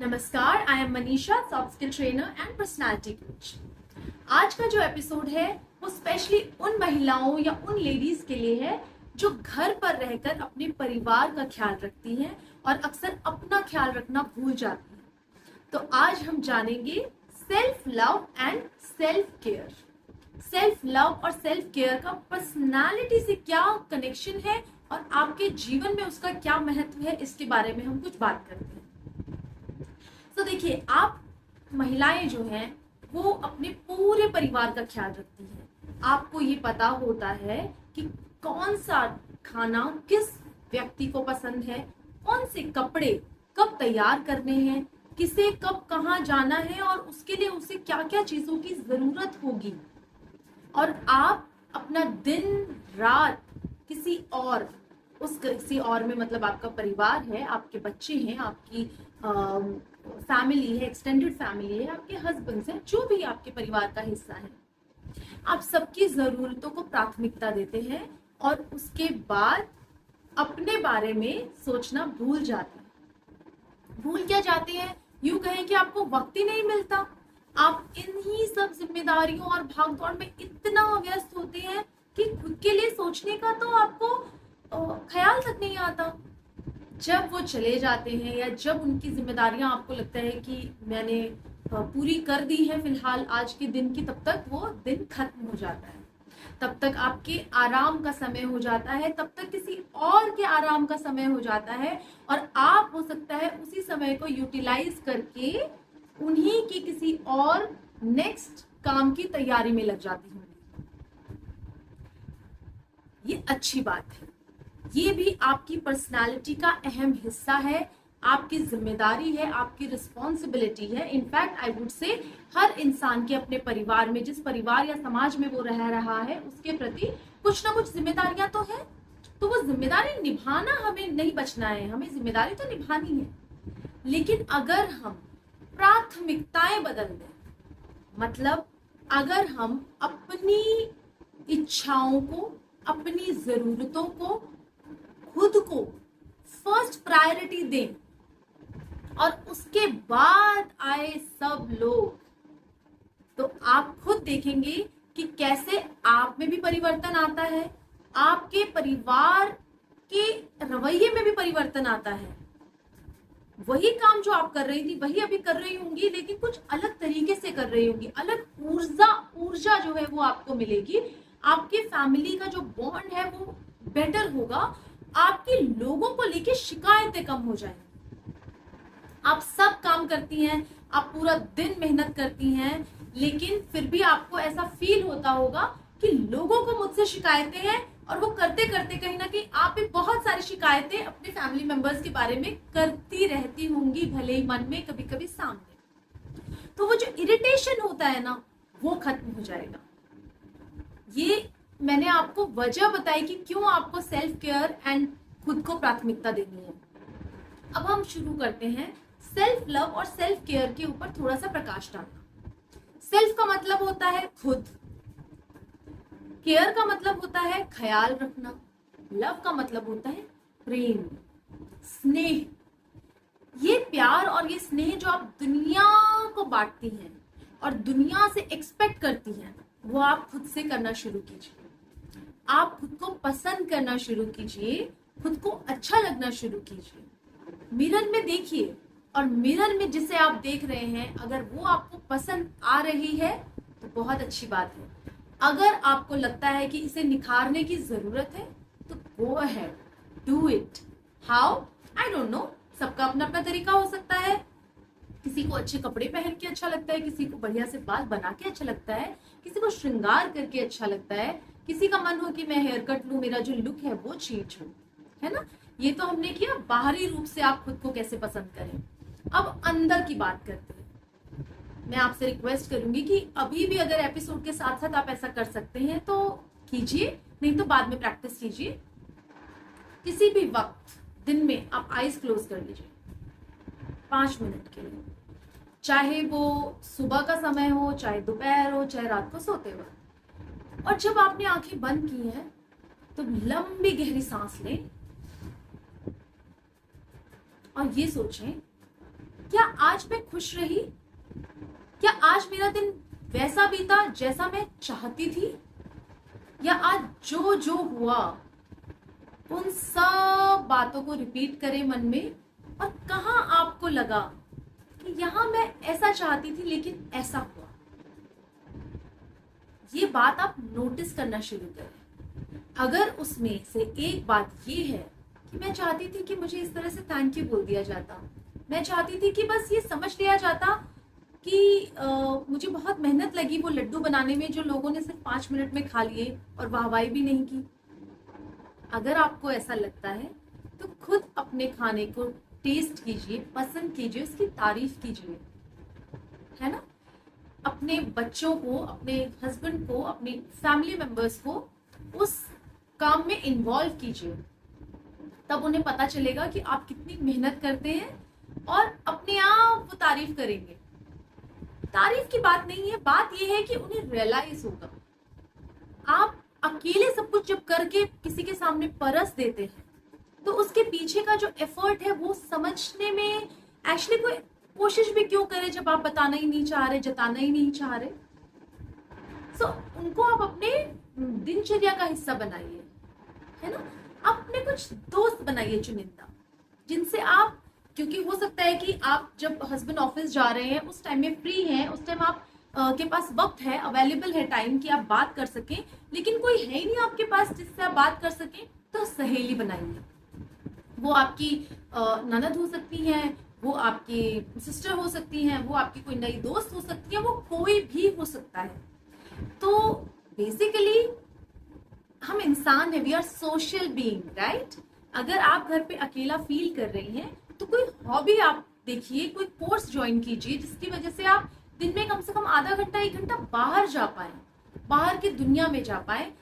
नमस्कार, I am Manisha, soft skill trainer and personality coach. आज का जो एपिसोड है वो स्पेशली उन महिलाओं या उन लेडीज के लिए है जो घर पर रहकर अपने परिवार का ख्याल रखती हैं और अक्सर अपना ख्याल रखना भूल जाती हैं। तो आज हम जानेंगे self love and self care. Self love और सेल्फ केयर का पर्सनालिटी से क्या कनेक्शन है और आपके जीवन में उसका क्या महत्व है, इसके बारे में हम कुछ बात करते हैं। तो देखिए, आप महिलाएं जो हैं वो अपने पूरे परिवार का ख्याल रखती हैं। आपको ये पता होता है कि कौन सा खाना किस व्यक्ति को पसंद है, कौन से कपड़े कब तैयार करने हैं, किसे कब कहाँ जाना है और उसके लिए उसे क्या क्या चीजों की जरूरत होगी। और आप अपना दिन रात किसी और में, मतलब आपका परिवार है, आपके बच्चे हैं, आपकी फैमिली है, एक्सटेंडेड फैमिली है, आपके हस्बैंड हैं, जो भी आपके परिवार का हिस्सा है, आप सबकी जरूरतों को प्राथमिकता देते हैं और उसके बाद अपने बारे में सोचना भूल जाते हैं। भूल क्या जाते हैं, यूं कहें कि आपको वक्त ही नहीं मिलता। आप इन्हीं सब जिम्मेदारियों और भागदौड़ में इतना व्यस्त होते हैं कि खुद के लिए सोचने का तो आपको ख्याल तक नहीं आता। जब वो चले जाते हैं या जब उनकी जिम्मेदारियां आपको लगता है कि मैंने पूरी कर दी है फिलहाल आज के दिन की, तब तक वो दिन खत्म हो जाता है। तब तक आपके आराम का समय हो जाता है, तब तक किसी और के आराम का समय हो जाता है और आप हो सकता है उसी समय को यूटिलाइज करके उन्हीं की किसी और नेक्स्ट काम की तैयारी में लग जाती होंगी। ये अच्छी बात है, ये भी आपकी पर्सनालिटी का अहम हिस्सा है, आपकी जिम्मेदारी है, आपकी रिस्पॉन्सिबिलिटी है। इनफैक्ट आई वुड से हर इंसान के अपने परिवार में, जिस परिवार या समाज में वो रह रहा है, उसके प्रति कुछ ना कुछ जिम्मेदारियां तो है। तो वो जिम्मेदारी निभाना हमें नहीं बचना है, हमें जिम्मेदारी तो निभानी है। लेकिन अगर हम प्राथमिकताएं बदल दें, मतलब अगर हम अपनी इच्छाओं को, अपनी जरूरतों को, खुद को फर्स्ट प्रायोरिटी दें और उसके बाद आए सब लोग, तो आप खुद देखेंगे कि कैसे आप में भी परिवर्तन आता है, आपके परिवार के रवैये में भी परिवर्तन आता है। वही काम जो आप कर रही थी वही अभी कर रही होंगी, लेकिन कुछ अलग तरीके से कर रही होंगी, अलग ऊर्जा जो है वो आपको मिलेगी। आपके फैमिली का जो बॉन्ड है वो बेटर होगा, आपकी लोगों को लेके शिकायतें कम हो जाएंगी। आप सब काम करती हैं, आप पूरा दिन मेहनत करती हैं, लेकिन फिर भी आपको ऐसा फील होता होगा कि लोगों को मुझसे शिकायतें हैं, और वो करते करते कहीं ना कहीं आप भी बहुत सारी शिकायतें अपने फैमिली मेंबर्स के बारे में करती रहती होंगी, भले ही मन में, कभी कभी सामने। तो वो जो इरिटेशन होता है ना, वो खत्म हो जाएगा। ये मैंने आपको वजह बताई कि क्यों आपको सेल्फ केयर एंड खुद को प्राथमिकता देनी है। अब हम शुरू करते हैं सेल्फ लव और सेल्फ केयर के ऊपर थोड़ा सा प्रकाश डालना। सेल्फ का मतलब होता है खुद, केयर का मतलब होता है ख्याल रखना, लव का मतलब होता है प्रेम, स्नेह। ये प्यार और ये स्नेह जो आप दुनिया को बांटती हैं और दुनिया से एक्सपेक्ट करती हैं, वो आप खुद से करना शुरू कीजिए। आप खुद को पसंद करना शुरू कीजिए, खुद को अच्छा लगना शुरू कीजिए। मिरर में देखिए और मिरर में जिसे आप देख रहे हैं, अगर वो आपको पसंद आ रही है तो बहुत अच्छी बात है। अगर आपको लगता है कि इसे निखारने की जरूरत है तो go ahead, do it. How? I don't know, सबका अपना अपना तरीका हो सकता है। किसी को अच्छे कपड़े पहन के अच्छा लगता है, किसी को बढ़िया से बाल बना के अच्छा लगता है, किसी को श्रृंगार करके अच्छा लगता है, किसी का मन हो कि मैं हेयर कट लूं, मेरा जो लुक है वो चेंज हो, है ना। ये तो हमने किया बाहरी रूप से आप खुद को कैसे पसंद करें। अब अंदर की बात करते हैं। मैं आपसे रिक्वेस्ट करूंगी कि अभी भी अगर एपिसोड के साथ साथ आप ऐसा कर सकते हैं तो कीजिए, नहीं तो बाद में प्रैक्टिस कीजिए। किसी भी वक्त दिन में आप आईज क्लोज कर लीजिए 5 मिनट के लिए, चाहे वो सुबह का समय हो, चाहे दोपहर हो, चाहे रात को सोते वक्त। और जब आपने आंखें बंद की हैं तो लंबी गहरी सांस लें और ये सोचें क्या आज मैं खुश रही? क्या आज मेरा दिन वैसा बीता जैसा मैं चाहती थी? या आज जो जो हुआ उन सब बातों को रिपीट करें मन में, और कहाँ आपको लगा कि यहां मैं ऐसा चाहती थी लेकिन ऐसा हुआ। ये बात आप नोटिस करना शुरू करें। अगर उसमें से एक बात ये है कि मैं चाहती थी कि मुझे इस तरह से थैंक यू बोल दिया जाता, मैं चाहती थी कि बस ये समझ लिया जाता कि मुझे बहुत मेहनत लगी वो लड्डू बनाने में जो लोगों ने सिर्फ 5 मिनट में खा लिए और वाहवाही भी नहीं की। अगर आपको ऐसा लगता है तो खुद अपने खाने को टेस्ट कीजिए, पसंद कीजिए, उसकी तारीफ कीजिए, है ना। अपने बच्चों को, अपने हस्बैंड को, अपने फैमिली मेंबर्स को उस काम में इन्वॉल्व कीजिए। तब उन्हें पता चलेगा कि आप कितनी मेहनत करते हैं और अपने आप वो तारीफ करेंगे। तारीफ की बात नहीं है, बात यह है कि उन्हें रियलाइज होगा। आप अकेले सब कुछ जब करके किसी के सामने परस देते हैं तो उसके पीछे का जो एफर्ट है वो समझने में एक्चुअली कोई कोशिश भी क्यों करे जब आप बताना ही नहीं चाह रहे, जताना ही नहीं चाह रहे। सो उनको आप अपने दिनचर्या का हिस्सा बनाइए, है ना। अपने कुछ दोस्त बनाइए चुनिंदा, जिनसे आप, क्योंकि हो सकता है कि आप जब हस्बैंड ऑफिस जा रहे हैं उस टाइम में फ्री हैं, उस टाइम आप के पास वक्त है, अवेलेबल है टाइम कि आप बात कर सकें, लेकिन कोई है ही नहीं आपके पास जिससे आप बात कर सकें, तो सहेली बनाइए। वो आपकी ननद हो सकती हैं, वो आपकी सिस्टर हो सकती हैं, वो आपकी कोई नई दोस्त हो सकती है, वो कोई भी हो सकता है। तो बेसिकली हम इंसान है, we are social being, right. अगर आप घर पे अकेला फील कर रही हैं तो कोई हॉबी आप देखिए, कोई कोर्स ज्वाइन कीजिए जिसकी वजह से आप दिन में कम से कम आधा घंटा 1 घंटा बाहर जा पाए, बाहर की दुनिया में जा पाए।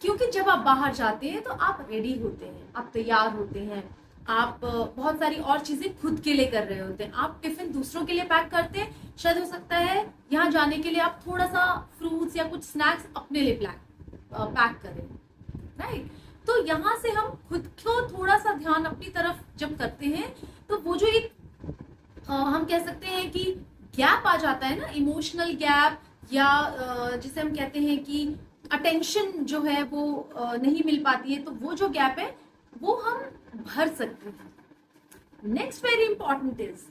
क्योंकि जब आप बाहर जाते हैं तो आप रेडी होते हैं, आप तैयार होते हैं, आप बहुत सारी और चीजें खुद के लिए कर रहे होते हैं। आप टिफिन दूसरों के लिए पैक करते हैं, शायद हो सकता है यहाँ जाने के लिए आप थोड़ा सा फ्रूट्स या कुछ स्नैक्स अपने लिए पैक करें, राइट। तो यहाँ से हम खुद को थोड़ा सा ध्यान अपनी तरफ जब करते हैं तो वो जो एक हम कह सकते हैं कि गैप आ जाता है ना, इमोशनल गैप, या जिसे हम कहते हैं कि अटेंशन जो है वो नहीं मिल पाती है, तो वो जो गैप है वो हम भर सकते हैं। नेक्स्ट वेरी इंपॉर्टेंट इज,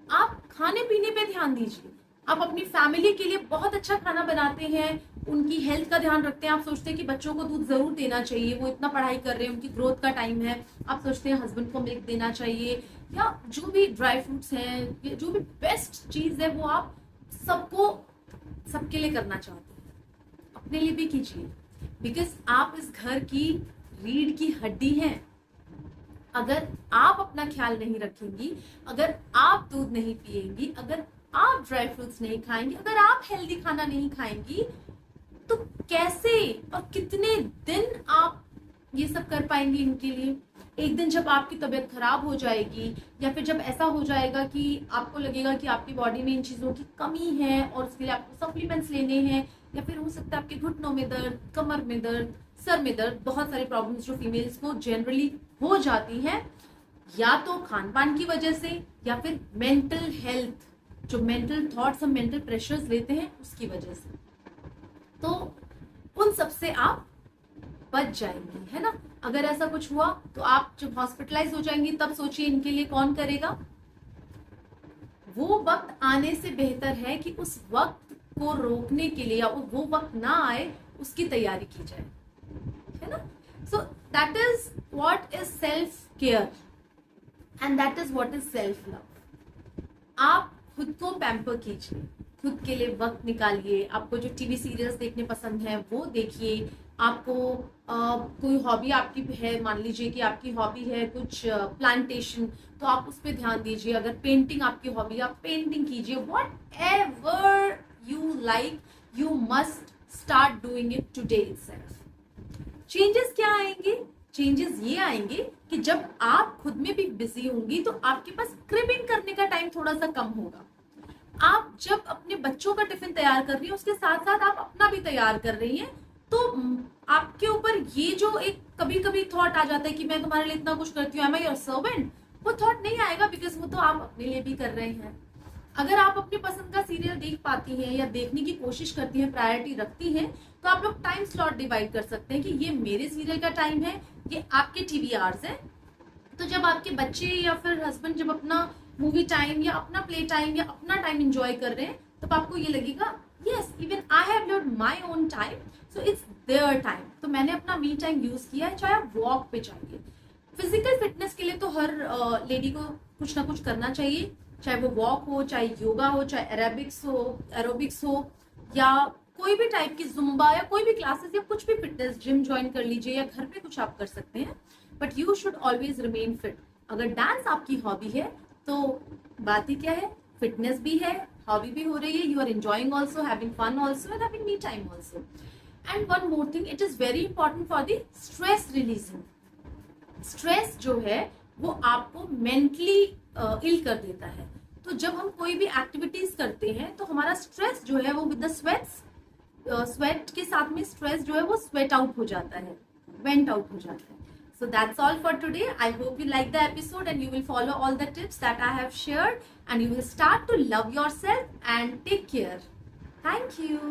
आप खाने पीने पे ध्यान दीजिए। आप अपनी फैमिली के लिए बहुत अच्छा खाना बनाते हैं, उनकी हेल्थ का ध्यान रखते हैं। आप सोचते हैं कि बच्चों को दूध जरूर देना चाहिए, वो इतना पढ़ाई कर रहे हैं, उनकी ग्रोथ का टाइम है। आप सोचते हैं हस्बैंड को मिल्क देना चाहिए, या जो भी ड्राई फ्रूट्स हैं, या जो भी बेस्ट चीज है वो आप सबके लिए करना चाहते हैं, अपने लिए भी कीजिए। बिकॉज आप इस घर की रीढ़ की हड्डी हैं। अगर आप अपना ख्याल नहीं रखेंगी, अगर आप दूध नहीं पिएंगी, अगर आप ड्राई फ्रूट्स नहीं खाएंगी, अगर आप हेल्दी खाना नहीं खाएंगी, तो कैसे और कितने दिन आप ये सब कर पाएंगी इनके लिए। एक दिन जब आपकी तबीयत खराब हो जाएगी, या फिर जब ऐसा हो जाएगा कि आपको लगेगा कि आपकी बॉडी में इन चीजों की कमी है और उसके लिए आपको सप्लीमेंट्स लेने हैं, या फिर हो सकता है आपके घुटनों में दर्द, कमर में दर्द, सर में दर्द, बहुत सारी प्रॉब्लम्स जो फीमेल्स को जनरली हो जाती हैं, या तो खान पान की वजह से, या फिर मेंटल हेल्थ, जो मेंटल थॉट्स, हम मेंटल प्रेशर्स लेते हैं उसकी वजह से, तो उन सब से आप बच जाएंगी, है ना। अगर ऐसा कुछ हुआ तो आप जब हॉस्पिटलाइज हो जाएंगी तब सोचिए इनके लिए कौन करेगा। वो वक्त आने से बेहतर है कि उस वक्त को रोकने के लिए, या वो वक्त ना आए उसकी तैयारी की जाए, है ना। So that is what is self care and that is what is self love. आप खुद को पैम्पर कीजिए, खुद के लिए वक्त निकालिए। आपको जो टीवी सीरियल्स देखने पसंद है वो देखिए। आपको कोई हॉबी आपकी है, मान लीजिए कि आपकी हॉबी है कुछ प्लांटेशन, तो आप उस पर ध्यान दीजिए। अगर पेंटिंग आपकी हॉबी, आप पेंटिंग कीजिए। What ever you like, you must start doing it today itself. Changes क्या आएंगे? चेंजेस ये आएंगे कि जब आप खुद में भी बिजी होंगी तो आपके पास क्रिबिंग करने का टाइम थोड़ा सा कम होगा। आप जब अपने बच्चों का टिफिन तैयार कर रही हैं उसके साथ साथ आप अपना भी तैयार कर रही हैं, तो आपके ऊपर ये जो एक कभी कभी थॉट आ जाता है कि मैं तुम्हारे लिए इतना कुछ करती हूँ, एम आई योर सर्वेंट, वो थॉट नहीं आएगा, बिकॉज वो तो आप अपने लिए भी कर रहे हैं। अगर आप अपनी पसंद का सीरियल देख पाती हैं या देखने की कोशिश करती हैं, प्रायोरिटी रखती हैं, तो आप लोग टाइम स्लॉट डिवाइड कर सकते हैं कि ये मेरे सीरियल का टाइम है, ये आपके टीवी आवर्स है। तो जब आपके बच्चे या फिर हस्बैंड जब अपना मूवी टाइम या अपना प्ले टाइम या अपना टाइम एंजॉय कर रहे हैं, तब आपको ये लगेगा yes even I have lived my own time, so it's their time. तो मैंने अपना मी टाइम यूज किया है, चाहे आप वॉक पे जाइए। फिजिकल फिटनेस के लिए तो हर लेडी को कुछ ना कुछ करना चाहिए, चाहे वो वॉक हो, चाहे योगा हो, चाहे एरोबिक्स हो या कोई भी टाइप की जुम्बा या कोई भी क्लासेस या कुछ भी फिटनेस, जिम ज्वाइन कर लीजिए या घर पे कुछ आप कर सकते हैं, but you should always remain fit. अगर डांस आपकी हॉबी है तो बात ही क्या है, फिटनेस भी है, हॉबी भी हो रही है, you are enjoying also, having fun also and having me time also. And one more thing, it is very important for the stress releasing. Stress जो है वो आपको मेंटली इल कर देता है। तो जब हम कोई भी एक्टिविटीज करते हैं तो हमारा स्ट्रेस जो है वो विद द स्वेट के साथ में स्ट्रेस जो है वो स्वेट आउट हो जाता है, वेंट आउट हो जाता है। So that's all for today. I hope you like the episode and you will follow all the tips that I have shared and you will start to love yourself and take care. Thank you.